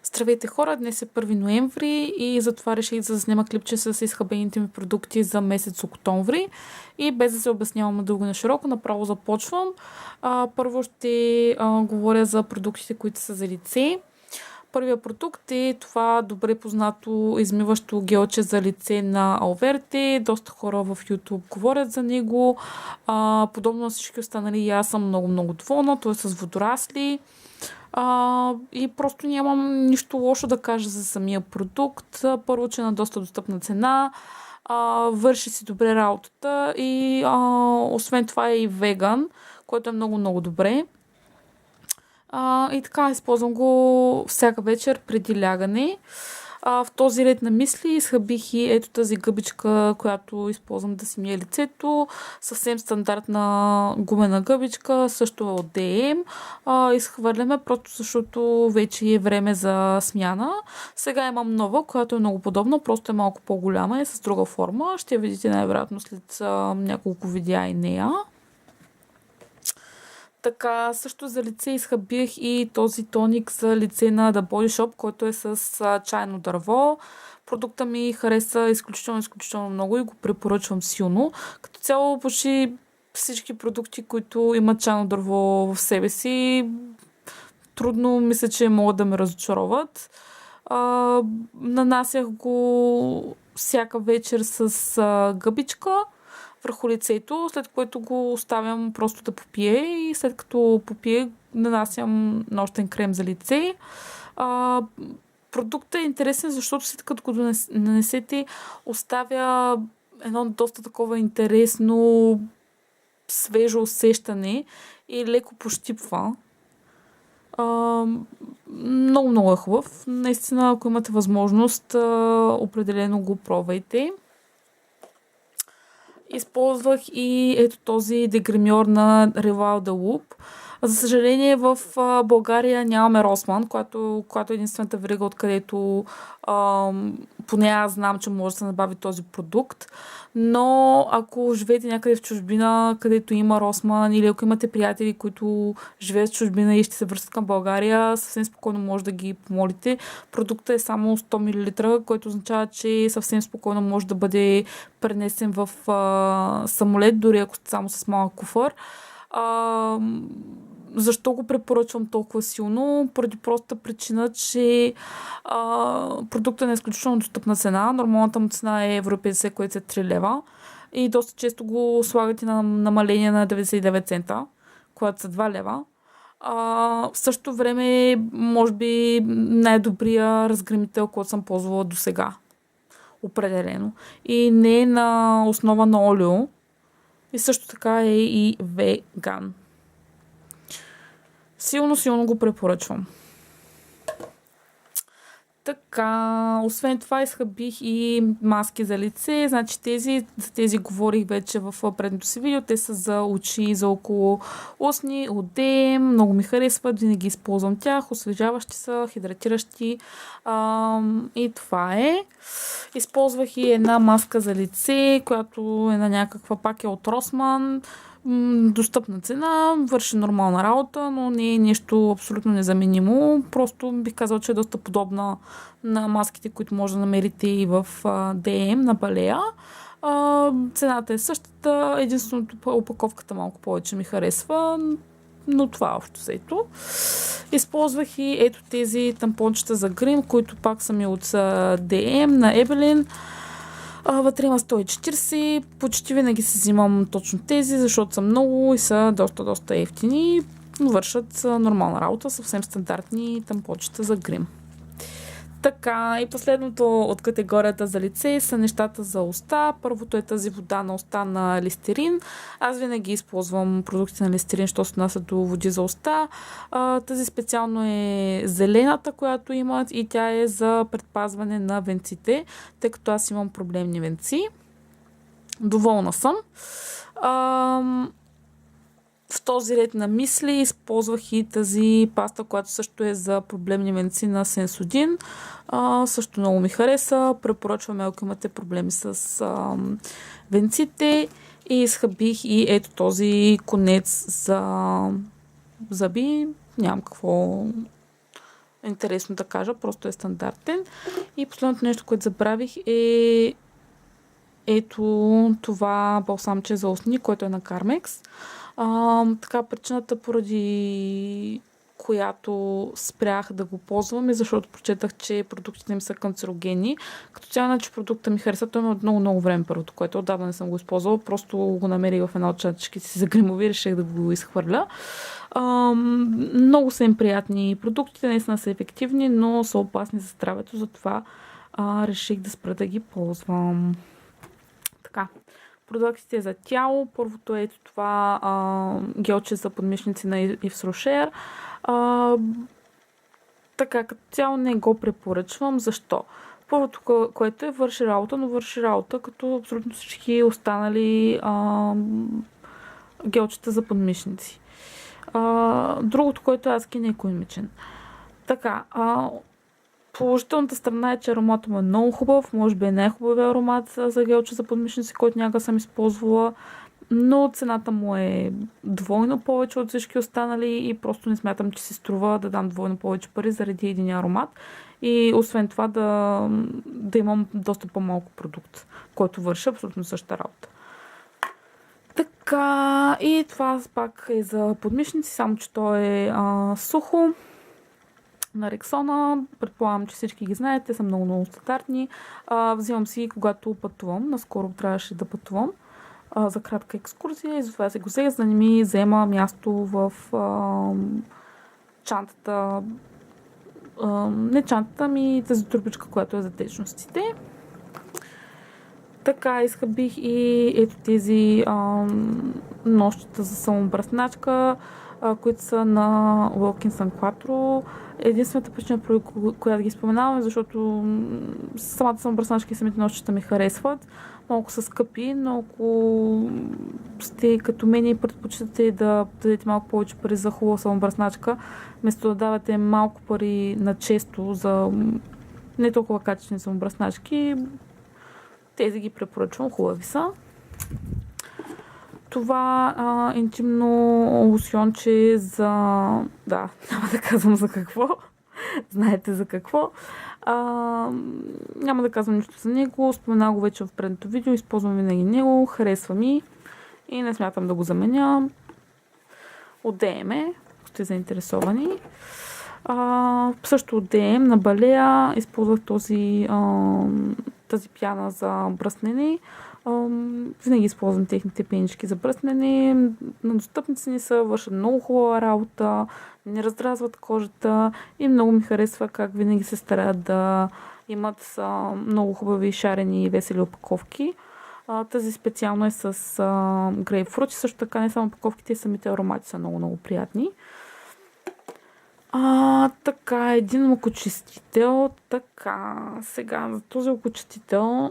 Здравейте хора, днес е 1 ноември и затова реших да заснема клипче с изхабените ми продукти за месец октомври. И без да се обяснявам дълго на широко, направо започвам. Първо ще говоря за продуктите, които са за лице. Първият продукт е това добре познато измиващо гелче за лице на Алверте. Доста хора в YouTube говорят за него. Подобно на всички останали, и аз съм много доволна. Той е с водорасли. И просто нямам нищо лошо да кажа за самия продукт. Първо, че е на доста достъпна цена, върши си добре работата и освен това е и веган, което е много добре. И така, използвам го всяка вечер преди лягане. В този ред на мисли изхабих и ето тази гъбичка, която използвам да си мия лицето. Съвсем стандартна гумена гъбичка, също е от DM. Изхвърляме просто защото вече е време за смяна. Сега имам нова, която е много подобна, просто е малко по-голяма, е с друга форма. Ще я видите най-вероятно след няколко видеа и нея. Така, също за лице изхабих и този тоник за лице на The Body Shop, който е с чайно дърво. Продукта ми хареса изключително много и го препоръчвам силно. Като цяло почти всички продукти, които имат чайно дърво в себе си, трудно мисля, че могат да ме разочароват. Нанасях го всяка вечер с гъбичка върху лицето, след което го оставям просто да попие и след като попие, нанасям нощен крем за лице. Продуктът е интересен, защото след като го нанесете, оставя едно доста такова интересно свежо усещане и леко пощипва. Много е хубав. Наистина, ако имате възможност, определено го пробвайте. Използвах и ето този дегримьор на Rival de Loop. За съжаление в България нямаме Росман, която е единствената верига, откъдето поне аз знам, че може да се набави този продукт. Но ако живеете някъде в чужбина, където има Росман, или ако имате приятели, които живеят в чужбина и ще се връщат към България, съвсем спокойно може да ги помолите. Продуктът е само 100 мл, което означава, че съвсем спокойно може да бъде пренесен в самолет, дори ако сте само с малък куфър. Защо го препоръчвам толкова силно? Поради простата причина, че продуктът е на изключително достъпна цена. Нормалната му цена е евро 50, което е 3 лева. И доста често го слагате на намаление на 99 цента, което са 2 лева. В същото време, може би, най-добрия разгремител, който съм ползвала до сега. Определено. И не е на основа на олио. И също така е и веган. Силно го препоръчвам. Така, освен това изхабих и маски за лице. Значи за тези говорих вече в предното си видео. Те са за очи и за около устни, от DM. Много ми харесват, винаги използвам тях. Освежаващи са, хидратиращи. И това е. Използвах и една маска за лице, която е на някаква пак е от Росман. Достъпна цена, върши нормална работа, но не е нещо абсолютно незаменимо. Просто бих казал, че е доста подобна на маските, които може да намерите и в DM на Балея. Цената е същата, единственото опаковката малко повече ми харесва, но това е общо взето. Използвах и ето тези тампончета за грим, които пак са ми от DM на Ebelin. Вътре има 140, почти винаги си взимам точно тези, защото са много и са доста ефтини, но вършат нормална работа, съвсем стандартни тампончета за грим. Така, и последното от категорията за лице са нещата за уста. Първото е тази вода на уста на Листерин. Аз винаги използвам продукти на Листерин, що се отнася до води за уста. Тази специално е зелената, която имат и тя е за предпазване на венците, тъй като аз имам проблемни венци. Доволна съм. В този ред на мисли използвах и тази паста, която също е за проблемни венци на Сенсодин. Също много ми хареса. Препоръчваме, ако имате проблеми с венците. И изхабих и ето този конец за зъби. Нямам какво интересно да кажа, просто е стандартен. И последното нещо, което забравих е ето това балсамче за устни, което е на Carmex. Така, причината, поради която спрях да го ползвам, е защото прочетах, че продуктите им са канцерогенни. Като цяло, че продукта ми хареса, той има от много време първото, което отдавна не съм го използвала. Просто го намерих в една от чатичките си за гримови и реших да го изхвърля. Много са им приятни продуктите, наистина са ефективни, но са опасни за здравето, затова реших да спра да ги ползвам. Така, продуктите за тяло. Първото е ето това гелче за подмишници на Yves Rocher. Така, като цяло не го препоръчвам. Защо? Първото, което върши работа, но върши работа като абсолютно всички останали гелчета за подмишници. Другото, което е Skin икономичен. Така, положителната страна е, че ароматът му е много хубав. Може би е най-хубавия аромат за гелче за подмишници, който някога съм използвала. Но цената му е двойно повече от всички останали и просто не смятам, че си струва да дам двойно повече пари заради един аромат. И освен това да имам доста по-малко продукт, който върши абсолютно същата работа. Така, и това пак е за подмишници, само че то е сухо. На Рексона, предполагам, че всички ги знаете, са много стандартни. Взимам си, когато пътувам. Наскоро трябваше да пътувам за кратка екскурзия и затова се го взех, за да не ми взема място в чантата. Не чантата ми, тази турбичка, която е за течностите. Така, бих и ето тези нощчета за самобръсначка, които са на Wilkinson Quattro. Единствената причина, по която ги споменавам, е защото самата самобръсначка и самите нощчета ми харесват. Малко са скъпи, но ако сте като мен и предпочитате да дадете малко повече пари за хубава самобръсначка, вместо да давате малко пари на често за не толкова качествени самобръсначки, тези ги препоръчвам, хубави са. Това интимно лосьонче за... Да, няма да казвам за какво. Знаете за какво. Няма да казвам нищо за него. Споменах го вече в предното видео. Използвам винаги него. Харесва ми. И не смятам да го заменя. От DM, ако сте заинтересовани. Също от DM на Балея използвах тази пяна за бръснене. Винаги използвам техните пенички за бръснене. На достъпни цени са, вършат много хубава работа, не раздразват кожата и много ми харесва как винаги се стараят да имат много хубави шарени и весели опаковки. Тази специално е с грейпфрут и също така не само опаковките, и самите аромати са много приятни. Така, един окочистител. Така, сега за този окочистител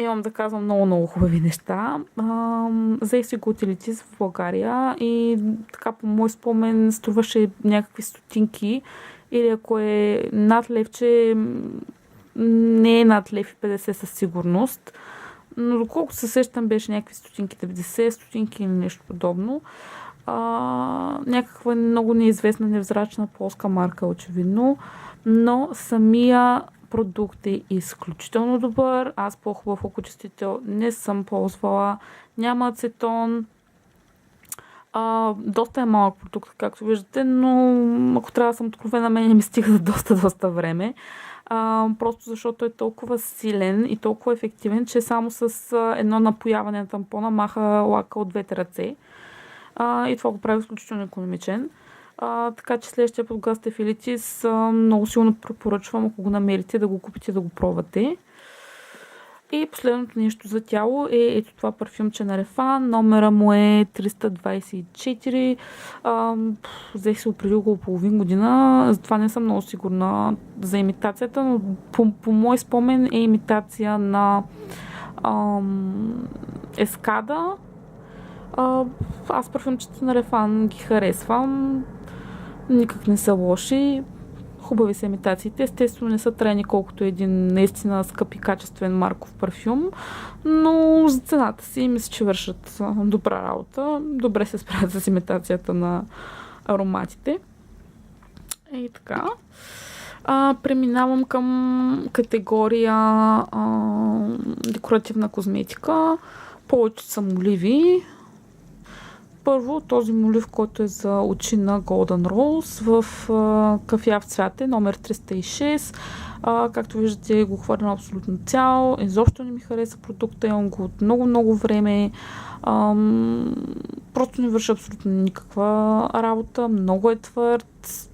имам да казвам много хубави неща. Взех си го от Елитис в България и така по мой спомен струваше някакви стотинки или ако е над левче, не е над лев и 50 със сигурност. Но доколко се сещам беше някакви стотинки 90, стотинки или нещо подобно. Някаква много неизвестна, невзрачна полска марка очевидно, но самия продукт е изключително добър. Аз по-хубав окочистител не съм ползвала. Няма ацетон. Доста е малък продукт, както виждате, но ако трябва да съм откровена, мен ми стига за доста време. Просто защото е толкова силен и толкова ефективен, че само с едно напояване на тампона маха лака от двете ръце. И това го прави изключително икономичен. Така че следващия подкаст е Филитис. Много силно препоръчвам, ако го намерите, да го купите, да го пробвате. И последното нещо за тяло е ето това парфюмче на Рефан. Номера му е 324. Взех се преди около половин година. Затова не съм много сигурна за имитацията, но по мой спомен е имитация на Ескада. Аз парфюмчета на Рефан ги харесвам. Никак не са лоши. Хубави са имитациите. Естествено не са трайни колкото един наистина скъп и качествен марков парфюм, но за цената си мисля, че вършат добра работа. Добре се справят с имитацията на ароматите. И така. Преминавам към категория декоративна козметика. Повече са моливи. Първо, този молив, който е за очи на Golden Rose в кафяв цвят е номер 306. Както виждате, го хвърлям абсолютно цял. Изобщо не ми хареса продукта. Имам го от много време. Просто не върши абсолютно никаква работа. Много е твърд.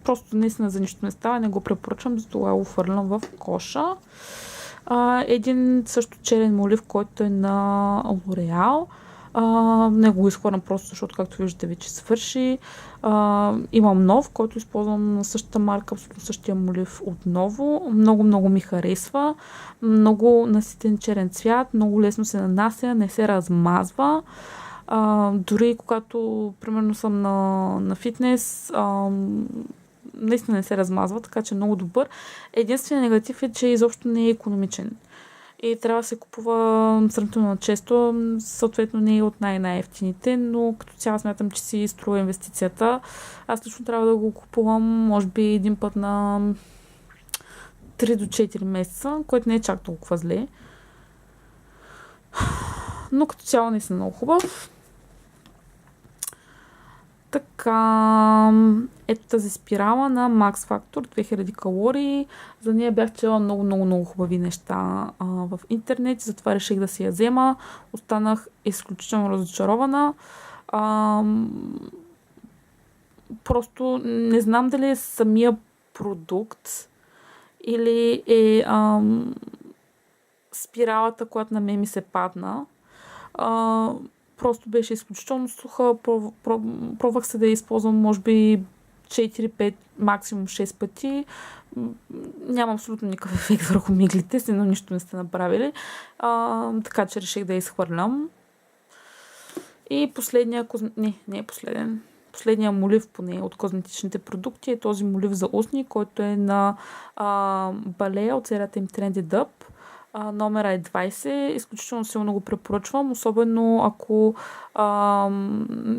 Просто наистина за нищо не става. Не го препоръчвам, затова го хвърлям в коша. Един също черен молив, който е на L'Oreal. Не го изхвърлям просто, защото, както виждате, вече свърши. Имам нов, който използвам на същата марка, абсолютно същия молив отново. Много ми харесва. Много наситен черен цвят, много лесно се нанася, не се размазва. Дори когато, примерно, съм на фитнес, наистина не се размазва, така че е много добър. Единственият негатив е, че изобщо не е икономичен. И трябва да се купува сравнително често, съответно не е от най-ефтините, но като цяло смятам, че си струва инвестицията. Аз лично трябва да го купувам, може би един път на 3 до 4 месеца, което не е чак толкова зле. Но като цяло не е много хубав. Така, ето тази спирала на Max Factor, 2000 калории. За нея бях чела много хубави неща в интернет, затова реших да си я взема. Останах изключително разочарована. Просто не знам дали е самия продукт или е спиралата, която на мен ми се падна. Просто беше изключително суха. Пробвах се да я използвам, може би 4-5, максимум 6 пъти. Няма абсолютно никакъв ефект върху миглите си, но нищо не сте направили. Така че реших да я изхвърлям. И последния не е последен. Последния молив поне от козметичните продукти е този молив за устни, който е на Balea от серията им Trendy Dub. Номера е 20. Изключително силно го препоръчвам, особено ако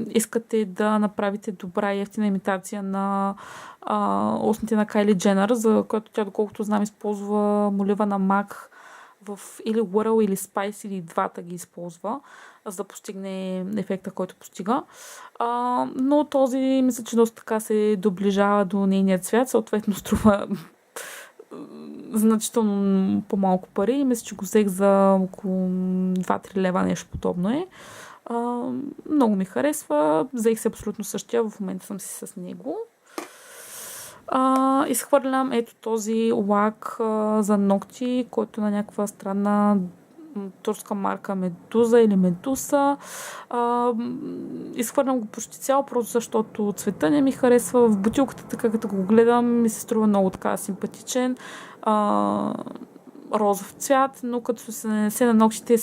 искате да направите добра и ефтина имитация на устните на Кайли Дженър, за която тя, доколкото знам, използва молива на MAC в или Whirl, или Spice, или двата ги използва, за да постигне ефекта, който постига. Но този, мисля, че доста така се доближава до нейния цвят, съответно струва значително по-малко пари. Мисля, че го взех за около 2-3 лева, нещо подобно е. Много ми харесва. Взех се абсолютно същия. В момента съм си с него. Изхвърлям ето този лак за ногти, който е на някаква странна турска марка Медуза или Медуса. Изхвърлям го почти цяло, просто защото цвета не ми харесва. В бутилката, така като го гледам, ми се струва много така симпатичен. Розов цвят, но като се нанесе на ногтите,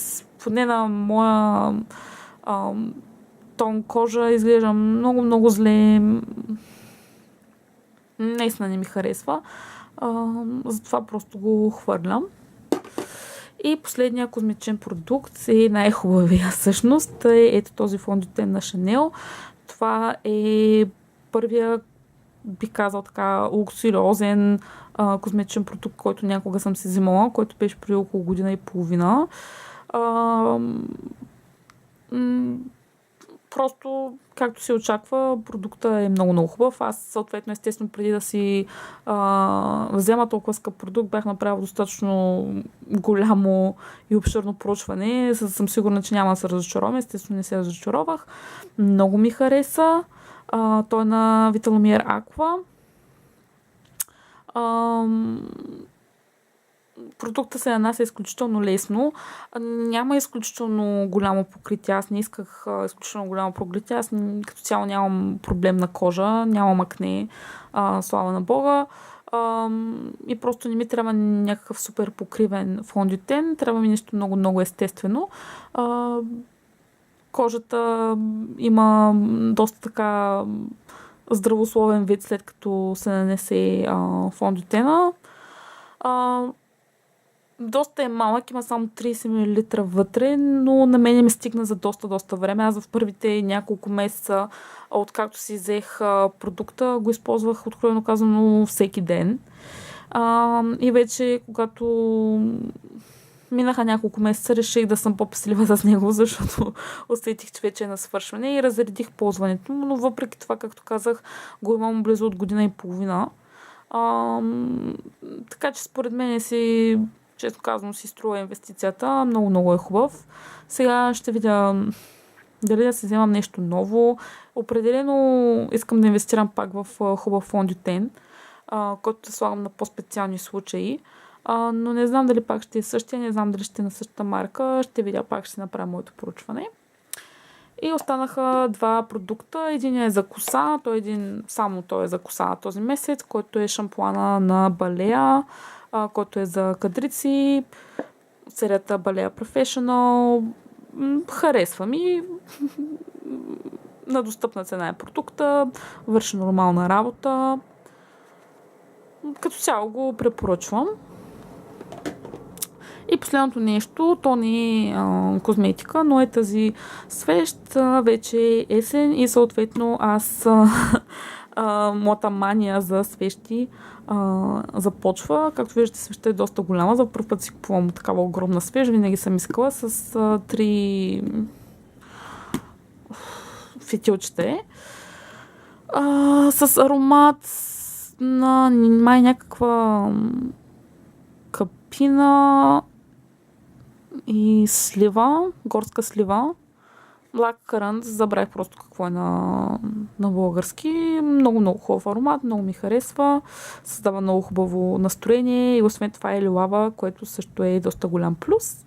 поне на моя тон кожа, изглежда много зле. Наистина не ми харесва. Затова просто го хвърлям. И последният козметичен продукт е най-хубавия всъщност. Ето този фондютен на Chanel. Това е първия, би казал така, луксуриозен козметичен продукт, който някога съм си взимала, който беше преди около година и половина. Просто, както се очаква, продукта е много хубав. Аз, съответно, естествено, преди да си взема толкова скъп продукт, бях направила достатъчно голямо и обширно проучване. Съм сигурна, че няма да се разочаровам. Естествено, не се разочаровах. Много ми хареса. Той е на Vitalumière Aqua. Продукта се нанася изключително лесно. Няма изключително голямо покритие. Аз не исках изключително голямо покритие. Аз като цяло нямам проблем на кожа, нямам акне, слава на Бога. И просто не ми трябва някакъв супер покривен фондютен. Трябва ми нещо много естествено. Кожата има доста така здравословен вид, след като се нанесе фондютена. Доста е малък, има само 30 мл вътре, но на мен ми стигна за доста време. Аз в първите няколко месеца, откакто си взех продукта, го използвах, откровено казано, всеки ден. И вече, когато минаха няколко месеца, реших да съм по-песелива с него, защото усетих, че вече е на свършване и разредих ползването му, но въпреки това, както казах, го имам близо от година и половина. Така че според мен си, честно казано, си струва инвестицията. Много е хубав. Сега ще видя дали да се вземам нещо ново. Определено искам да инвестирам пак в хубав фондютен, който да слагам на по-специални случаи. Но не знам дали пак ще е същия, не знам дали ще е на същата марка. Ще видя, пак ще направя моето проучване. И останаха два продукта. Един е за коса, само той е за коса този месец, който е шампуана на Балея, който е за кадрици, серията Balea Professional. Харесва ми. На достъпна цена е продукта, върши нормална работа. Като цяло го препоръчвам. И последното нещо, то не е козметика, но е тази свещ, вече е есен и съответно аз моята мания за свещи започва. Както виждате, свещта е доста голяма. За първ път си купувам такава огромна свещ. Винаги съм искала с 3 фитилчета. С аромат на май някаква капина и слива, горска слива. Black Currant, забравих просто какво е на български. Много хубав аромат, много ми харесва. Създава много хубаво настроение и освен това е лилава, което също е доста голям плюс.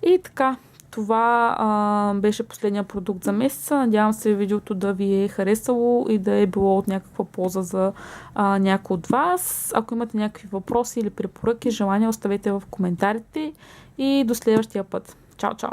И така, това беше последния продукт за месеца. Надявам се видеото да ви е харесало и да е било от някаква полза за някой от вас. Ако имате някакви въпроси или препоръки, желания, оставете в коментарите и до следващия път. Чао!